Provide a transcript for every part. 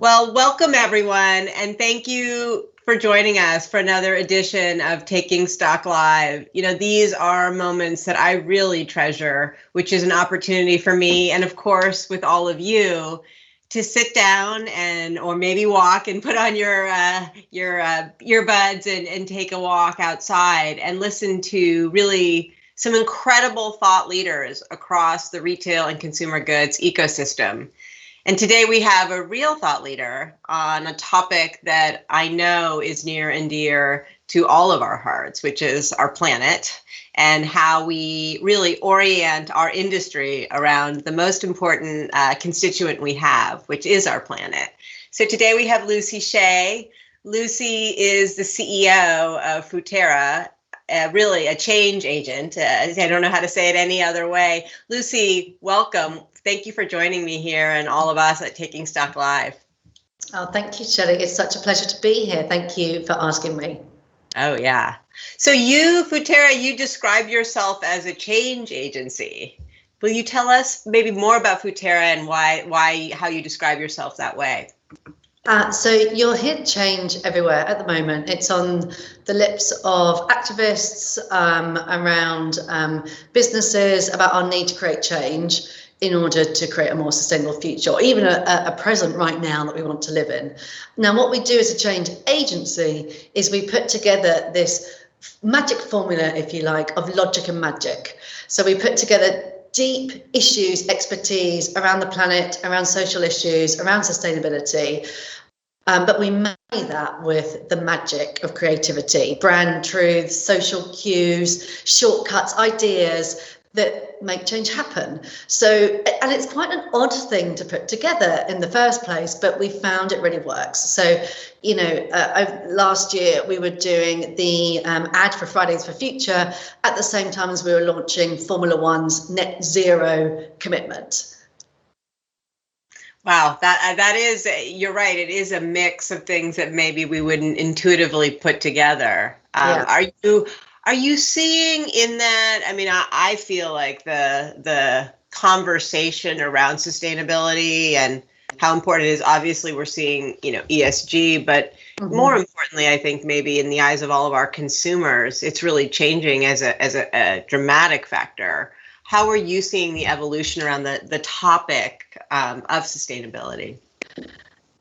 Well, welcome everyone, and thank you for joining us for another edition of Taking Stock Live. These are moments that I really treasure, which is an opportunity for me and of course with all of you to sit down or maybe walk and put on your earbuds and take a walk outside and listen to really some incredible thought leaders across the retail and consumer goods ecosystem. And today we have a real thought leader on a topic that I know is near and dear to all of our hearts, which is our planet and how we really orient our industry around the most important constituent we have, which is our planet. So today we have Lucy Shea. Lucy is the CEO of Futerra, really a change agent. I don't know how to say it any other way. Lucy, welcome. Thank you for joining me here and all of us at Taking Stock Live. Oh, thank you, Shelley. It's such a pleasure to be here. Thank you for asking me. Oh, yeah. So you, Futerra, you describe yourself as a change agency. Will you tell us maybe more about Futerra and how you describe yourself that way? So you'll hear change everywhere at the moment. It's on the lips of activists around businesses about our need to create change in order to create a more sustainable future, or even a present right now that we want to live in. Now, what we do as a change agency is we put together this magic formula, if you like, of logic and magic. So we put together deep issues, expertise around the planet, around social issues, around sustainability. But we marry that with the magic of creativity, brand truths, social cues, shortcuts, ideas that make change happen. So, and it's quite an odd thing to put together in the first place, but we found it really works. So, last year we were doing the ad for Fridays for Future at the same time as we were launching Formula One's net zero commitment. Wow, that is, you're right. It is a mix of things that maybe we wouldn't intuitively put together. Yeah. Are you seeing in that? I mean, I feel like the conversation around sustainability and how important it is. Obviously, we're seeing, ESG, but more importantly, I think maybe in the eyes of all of our consumers, it's really changing as a dramatic factor. How are you seeing the evolution around the topic of sustainability?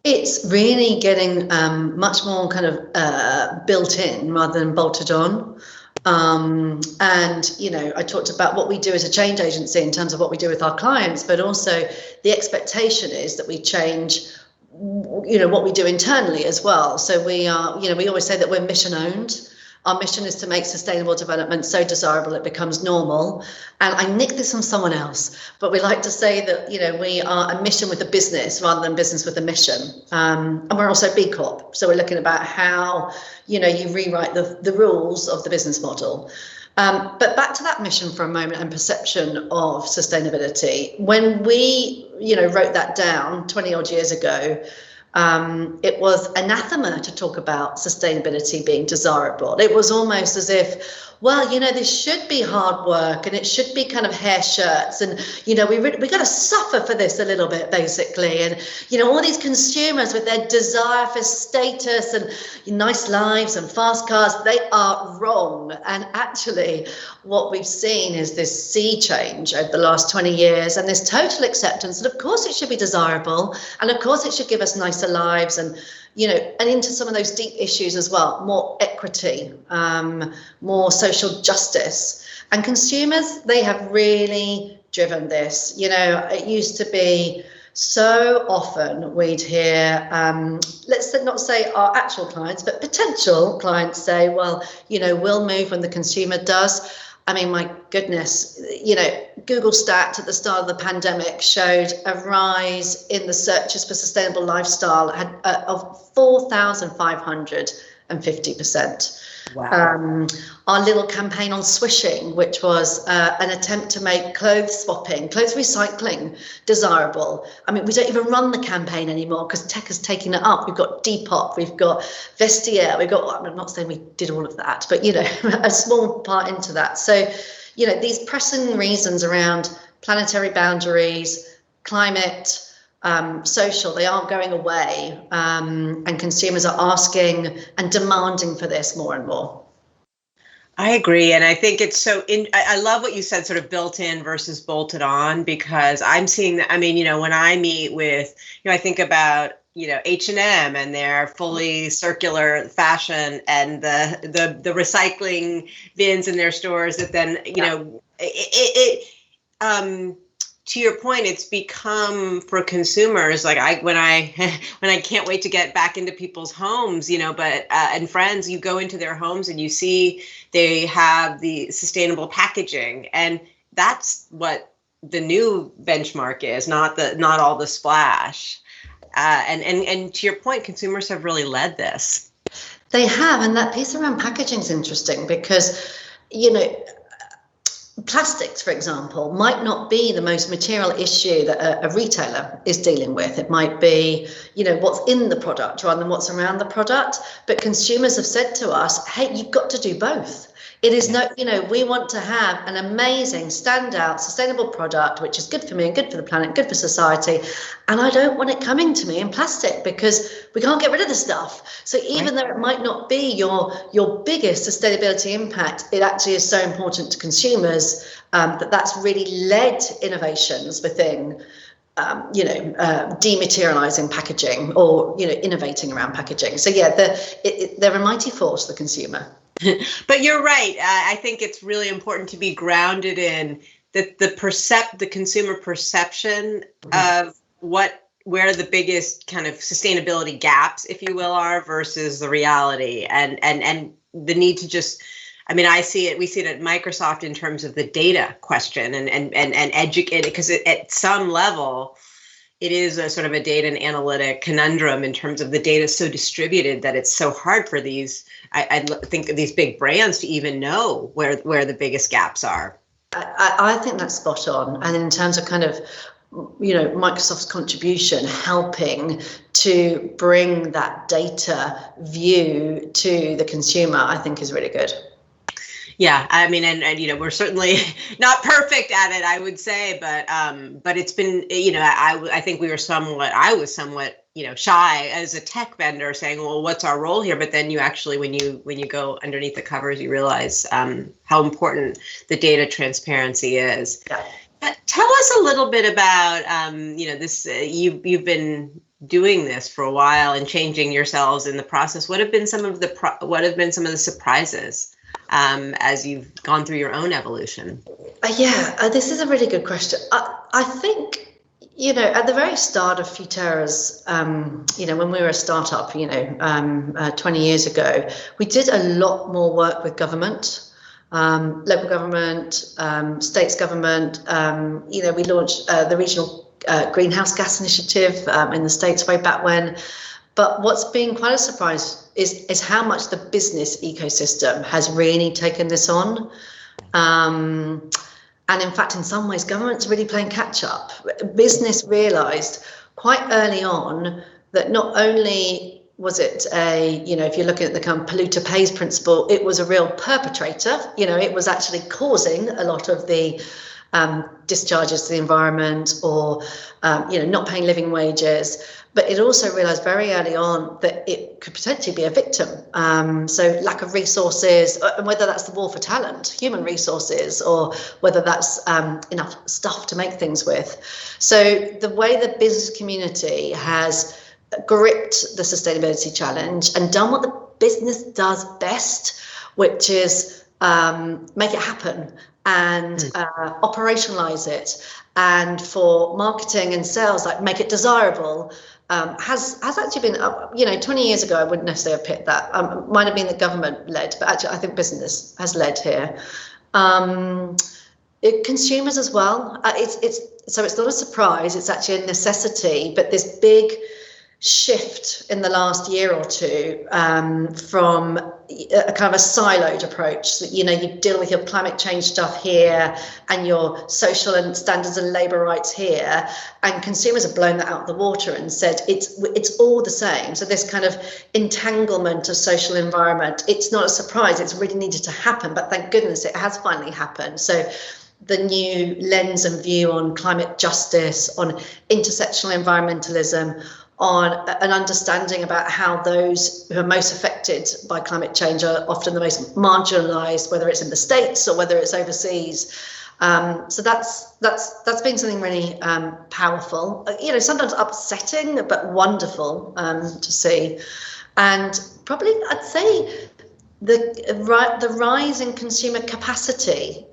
It's really getting much more kind of built in rather than bolted on. And, I talked about what we do as a change agency in terms of what we do with our clients, but also the expectation is that we change, what we do internally as well. So we are, we always say that we're mission owned. Our mission is to make sustainable development so desirable it becomes normal. And I nicked this from someone else, but we like to say that, we are a mission with a business rather than business with a mission. And we're also B Corp. So we're looking about how, you rewrite the rules of the business model. But back to that mission for a moment and perception of sustainability. When we, wrote that down 20 odd years ago, it was anathema to talk about sustainability being desirable. It was almost as if, well, this should be hard work and it should be kind of hair shirts and, we got to suffer for this a little bit, basically. And, all these consumers with their desire for status and nice lives and fast cars, they are wrong. And actually, what we've seen is this sea change over the last 20 years and this total acceptance that, of course, it should be desirable. And of course, it should give us nicer lives and, and into some of those deep issues as well, more equity, more social justice. And consumers, they have really driven this. It used to be so often we'd hear, let's not say our actual clients, but potential clients say, well, we'll move when the consumer does. I mean, my goodness, Google stat at the start of the pandemic showed a rise in the searches for sustainable lifestyle of 4,550%. Wow. Our little campaign on swishing, which was an attempt to make clothes recycling desirable. I mean, we don't even run the campaign anymore because tech has taken it up. We've got Depop, we've got Vestiaire, I'm not saying we did all of that, but, a small part into that. So, these pressing reasons around planetary boundaries, climate, social. They aren't going away, and consumers are asking and demanding for this more and more. I agree. And I think it's I love what you said, sort of built in versus bolted on, because I'm seeing that. I mean, when I meet with, I think about, H&M and their fully circular fashion and the recycling bins in their stores that then, to your point, it's become for consumers like when I can't wait to get back into people's homes, but and friends, you go into their homes and you see they have the sustainable packaging, and that's what the new benchmark is, not all the splash. And to your point, consumers have really led this. They have, and that piece around packaging is interesting because, plastics, for example, might not be the most material issue that a retailer is dealing with. It might be, what's in the product rather than what's around the product. But consumers have said to us, hey, you've got to do both. It is we want to have an amazing, standout, sustainable product, which is good for me and good for the planet, good for society. And I don't want it coming to me in plastic because we can't get rid of the stuff. So even though it might not be your biggest sustainability impact, it actually is so important to consumers that's really led innovations within dematerializing packaging or, innovating around packaging. So yeah, they're a mighty force, the consumer. But you're right. I think it's really important to be grounded in the consumer perception of where the biggest kind of sustainability gaps, if you will, are versus the reality, and the need to just. I mean, we see it at Microsoft in terms of the data question and educate, because at some level, it is a sort of a data and analytic conundrum in terms of the data so distributed that it's so hard for these, I think, these big brands to even know where the biggest gaps are. I think that's spot on. And in terms of kind of, Microsoft's contribution, helping to bring that data view to the consumer, I think is really good. Yeah, I mean, and we're certainly not perfect at it, I would say, but it's been, I think I was somewhat, shy as a tech vendor, saying, well, what's our role here? But then you actually, when you go underneath the covers, you realize how important the data transparency is. Yeah. But tell us a little bit about, this. You've been doing this for a while and changing yourselves in the process. What have been some of the surprises as you've gone through your own evolution? This is a really good question. I think, at the very start of Futerra's, when we were a startup, 20 years ago, we did a lot more work with government, local government, states government. We launched the regional greenhouse gas initiative in the States way back when. But what's been quite a surprise is how much the business ecosystem has really taken this on. And in fact, in some ways, government's really playing catch up. Business realized quite early on that not only was it if you're looking at the kind of polluter pays principle, it was a real perpetrator. It was actually causing a lot of the discharges to the environment or, not paying living wages. But it also realised very early on that it could potentially be a victim. So lack of resources, and whether that's the war for talent, human resources, or whether that's enough stuff to make things with. So the way the business community has gripped the sustainability challenge and done what the business does best, which is make it happen and operationalize it. And for marketing and sales, like make it desirable, has actually been, 20 years ago, I wouldn't necessarily have picked that. Might have been the government led, but actually I think business has led here. Consumers as well. It's not a surprise. It's actually a necessity, but this big shift in the last year or two from a kind of a siloed approach that you deal with your climate change stuff here and your social and standards and labor rights here, and consumers have blown that out of the water and said it's all the same. So this kind of entanglement of social environment, it's not a surprise. It's really needed to happen, but thank goodness it has finally happened. So the new lens and view on climate justice, on intersectional environmentalism, on an understanding about how those who are most affected by climate change are often the most marginalised, whether it's in the States or whether it's overseas. So that's been something really powerful, sometimes upsetting, but wonderful to see. And probably I'd say the rise in consumer capacity.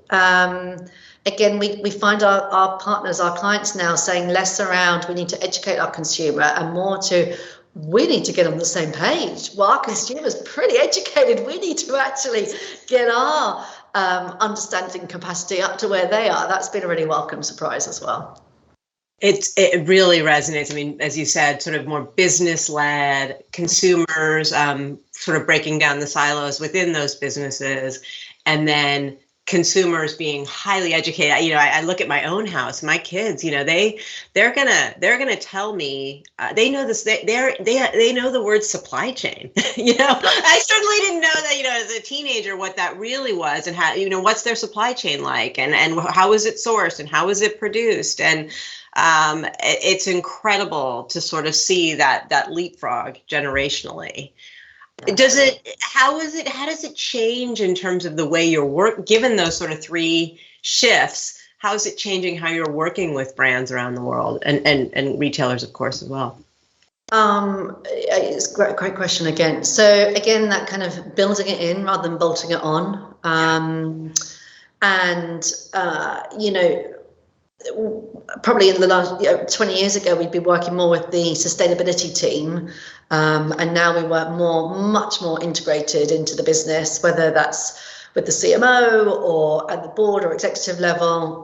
Again, we find our partners, our clients now saying less around we need to educate our consumer and more to we need to get on the same page. Well, our consumer's pretty educated. We need to actually get our understanding capacity up to where they are. That's been a really welcome surprise as well. It really resonates. I mean, as you said, sort of more business-led, consumers sort of breaking down the silos within those businesses, and then consumers being highly educated. I look at my own house, my kids, they're gonna tell me they know this. They know the word supply chain. I certainly didn't know that, as a teenager, what that really was, and how, what's their supply chain like, and how is it sourced, and how is it produced, and it's incredible to sort of see that leapfrog generationally. How does it change in terms of the way you're given those sort of three shifts? How is it changing how you're working with brands around the world and retailers, of course, as well? It's a great question again. So again, that kind of building it in rather than bolting it on. Probably in the last 20 years ago, we'd be working more with the sustainability team, and now we work much more integrated into the business, whether that's with the CMO or at the board or executive level,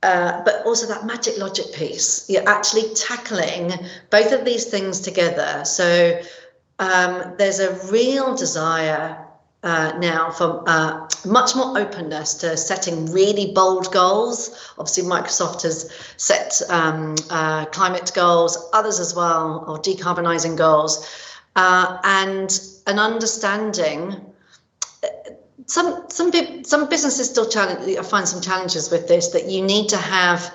but also that magic logic piece. You're actually tackling both of these things together. So there's a real desire now for much more openness to setting really bold goals. Obviously, Microsoft has set climate goals, others as well, or decarbonising goals, and an understanding. Some businesses still find some challenges with this, that you need to have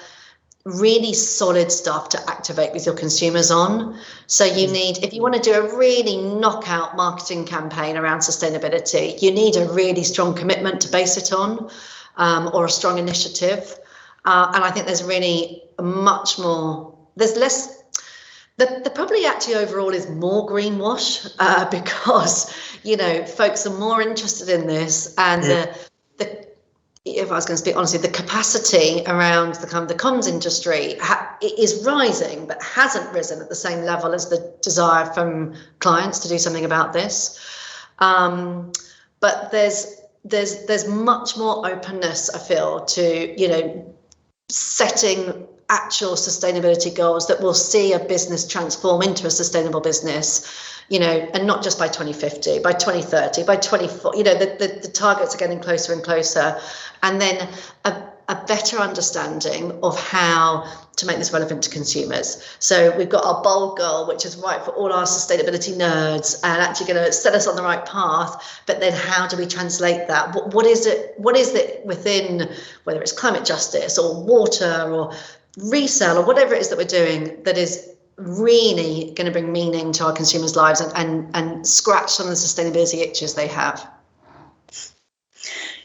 really solid stuff to activate with your consumers on. So you need, if you want to do a really knockout marketing campaign around sustainability, you need a really strong commitment to base it on, or a strong initiative. And I think there's really much more, there's less, the probably actually overall is more greenwash, because, folks are more interested in this, and if I was going to speak honestly, the capacity around the comms industry is rising, but hasn't risen at the same level as the desire from clients to do something about this. But there's much more openness, I feel, to setting actual sustainability goals that will see a business transform into a sustainable business. And not just by 2050, by 2030, by 2040, the targets are getting closer and closer. And then a better understanding of how to make this relevant to consumers. So we've got our bold goal, which is right for all our sustainability nerds and actually going to set us on the right path. But then how do we translate that? What is it within, whether it's climate justice or water or resale or whatever it is that we're doing, that is really going to bring meaning to our consumers' lives and scratch some of the sustainability itches they have.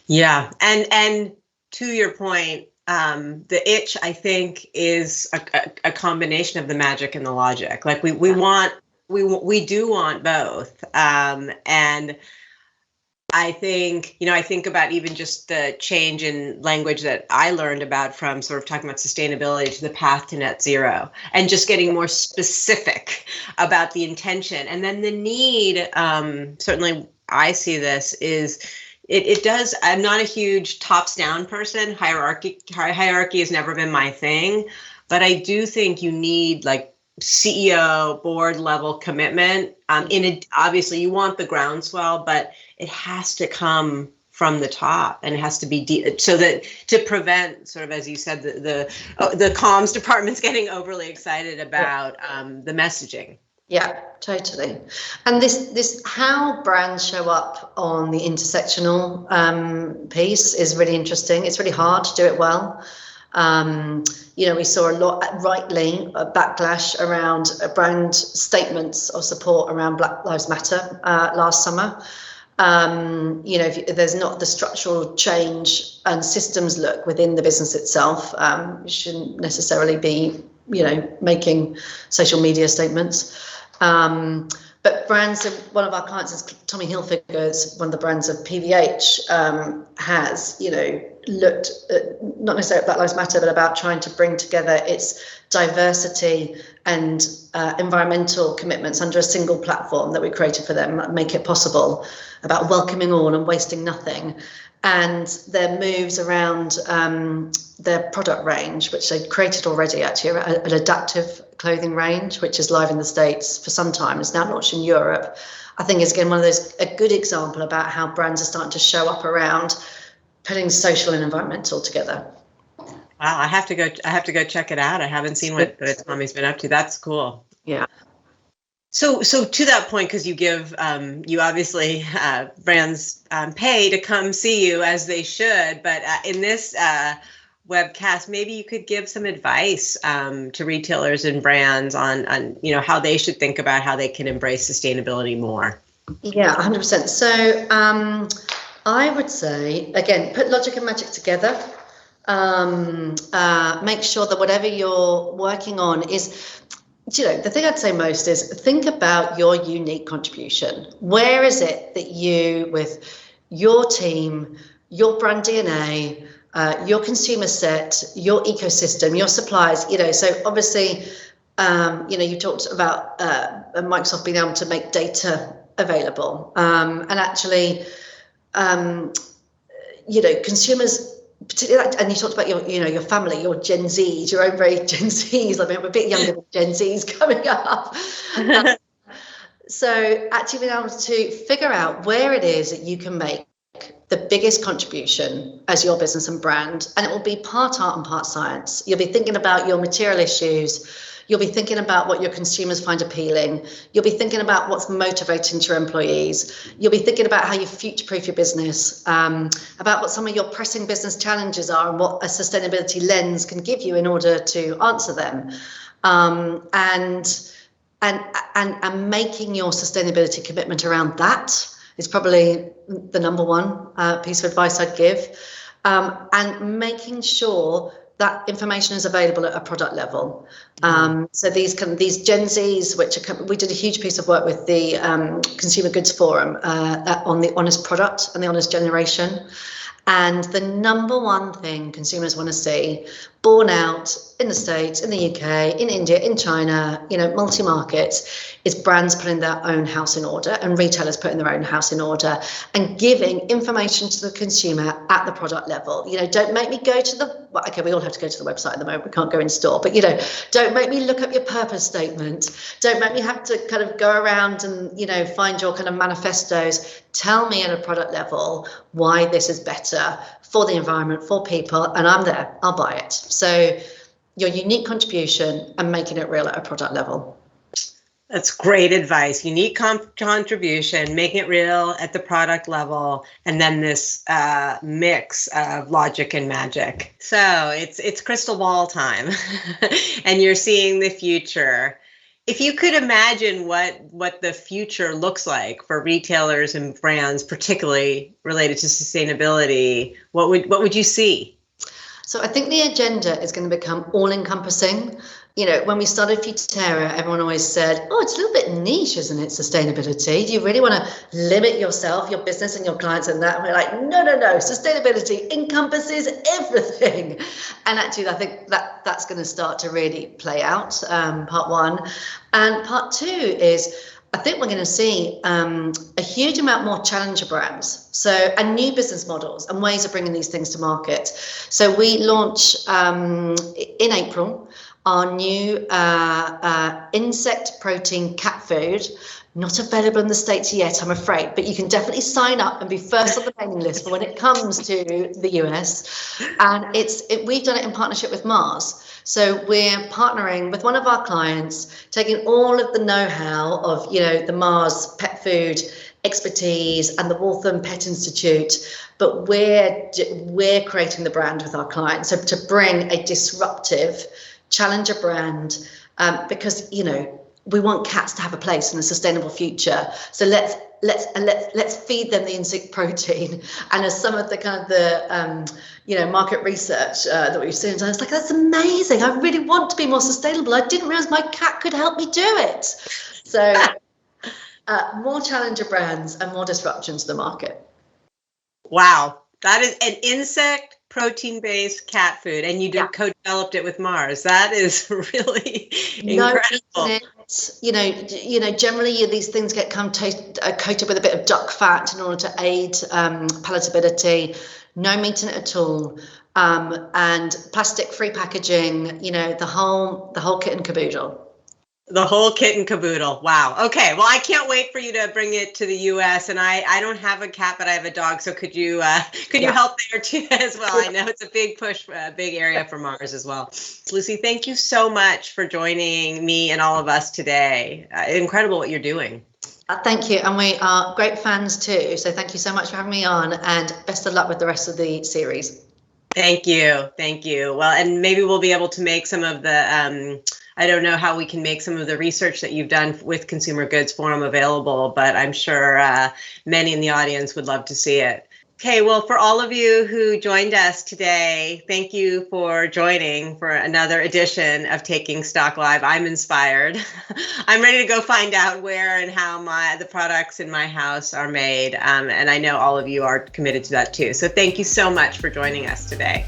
Yeah, and to your point, the itch, I think, is a combination of the magic and the logic. Like we do want both, and I think, I think about even just the change in language that I learned about from sort of talking about sustainability to the path to net zero, and just getting more specific about the intention. And then the need, certainly I see this, is it does, I'm not a huge tops down person. Hierarchy has never been my thing, but I do think you need like CEO board level commitment. Obviously you want the groundswell, but it has to come from the top, and it has to be so that to prevent, sort of, as you said, the comms department's getting overly excited about the messaging. Yeah, totally. And this how brands show up on the intersectional piece is really interesting. It's really hard to do it well. We saw a lot, rightly, a backlash around brand statements of support around Black Lives Matter last summer. If there's not the structural change and systems look within the business itself, you shouldn't necessarily be, making social media statements. But brands, one of our clients is Tommy Hilfiger, one of the brands of PVH, has, looked at, not necessarily at Black Lives Matter, but about trying to bring together its diversity and environmental commitments under a single platform that we created for them, make it possible, about welcoming all and wasting nothing. And their moves around their product range, which they'd created already, actually, an adaptive clothing range, which is live in the States for some time, it's now launched in Europe. I think is, again, a good example about how brands are starting to show up around putting social and environmental together. Wow, I have to go check it out. I haven't seen what Tommy's been up to. That's cool. Yeah. So to that point, because you give, you obviously brands pay to come see you, as they should, but in this webcast, maybe you could give some advice to retailers and brands on how they should think about how they can embrace sustainability more. Yeah, 100%. So I would say, again, put logic and magic together. Make sure that whatever you're working on is, the thing I'd say most is think about your unique contribution. Where is it that you, with your team, your brand DNA, your consumer set, your ecosystem, your suppliers, so obviously, you talked about Microsoft being able to make data available, and actually, consumers, particularly, and you talked about your family, your Gen Zs, your own very Gen Zs. I mean, I'm a bit younger than Gen Zs coming up. So actually being able to figure out where it is that you can make the biggest contribution as your business and brand, and it will be part art and part science. You'll be thinking about your material issues. You'll be thinking about what your consumers find appealing. You'll be thinking about what's motivating to your employees. You'll be thinking about how you future-proof your business, about what some of your pressing business challenges are and what a sustainability lens can give you in order to answer them. And making your sustainability commitment around that is probably the number one piece of advice I'd give. And making sure that information is available at a product level. So these Gen Zs, we did a huge piece of work with the Consumer Goods Forum on the honest product and the honest generation. And the number one thing consumers want to see borne out in the States, in the UK, in India, in China, multi-markets, is brands putting their own house in order and retailers putting their own house in order and giving information to the consumer at the product level. Don't make me go to we all have to go to the website at the moment, we can't go in store, but don't make me look up your purpose statement. Don't make me have to kind of go around and, find your kind of manifestos. Tell me at a product level why this is better for the environment, for people, and I'm there, I'll buy it. So your unique contribution and making it real at a product level. That's great advice. Unique contribution, making it real at the product level, and then this mix of logic and magic. So it's crystal ball time, and you're seeing the future. If you could imagine what the future looks like for retailers and brands, particularly related to sustainability, what would you see? So I think the agenda is going to become all-encompassing. When we started Futerra, everyone always said, oh, it's a little bit niche, isn't it, sustainability? Do you really want to limit yourself, your business and your clients and that? And we're like, no. Sustainability encompasses everything. And actually, I think that's going to start to really play out, part one. And part two is, I think we're going to see a huge amount more challenger brands, and new business models and ways of bringing these things to market. So we launch in April our new insect protein cat food. Not available in the States yet, I'm afraid, but you can definitely sign up and be first on the mailing list for when it comes to the US. And we've done it in partnership with Mars. So we're partnering with one of our clients, taking all of the know-how of, the Mars pet food expertise and the Waltham Pet Institute, but we're creating the brand with our clients. So to bring a disruptive challenger brand, because, we want cats to have a place in a sustainable future. So let's feed them the insect protein. And as some of the kind of the market research that we've seen, I was like, that's amazing. I really want to be more sustainable. I didn't realize my cat could help me do it. So more challenger brands and more disruption to the market. Wow, that is an insect protein-based cat food, and you co-developed it with Mars. That is really incredible. Generally these things get coated with a bit of duck fat in order to aid palatability. No meat in it at all, and plastic-free packaging. The whole kit and caboodle. The whole kit and caboodle. Wow. Okay. Well, I can't wait for you to bring it to the U.S. And I don't have a cat, but I have a dog. So could you help there too as well? I know it's a big push, big area for Mars as well. Lucy, thank you so much for joining me and all of us today. Incredible what you're doing. Thank you. And we are great fans too. So thank you so much for having me on, and best of luck with the rest of the series. Thank you. Thank you. Well, and maybe we'll be able to make some of the, I don't know how we can make some of the research that you've done with Consumer Goods Forum available, but I'm sure many in the audience would love to see it. Okay, well, for all of you who joined us today, thank you for joining for another edition of Taking Stock Live. I'm inspired. I'm ready to go find out where and how the products in my house are made, and I know all of you are committed to that too. So thank you so much for joining us today.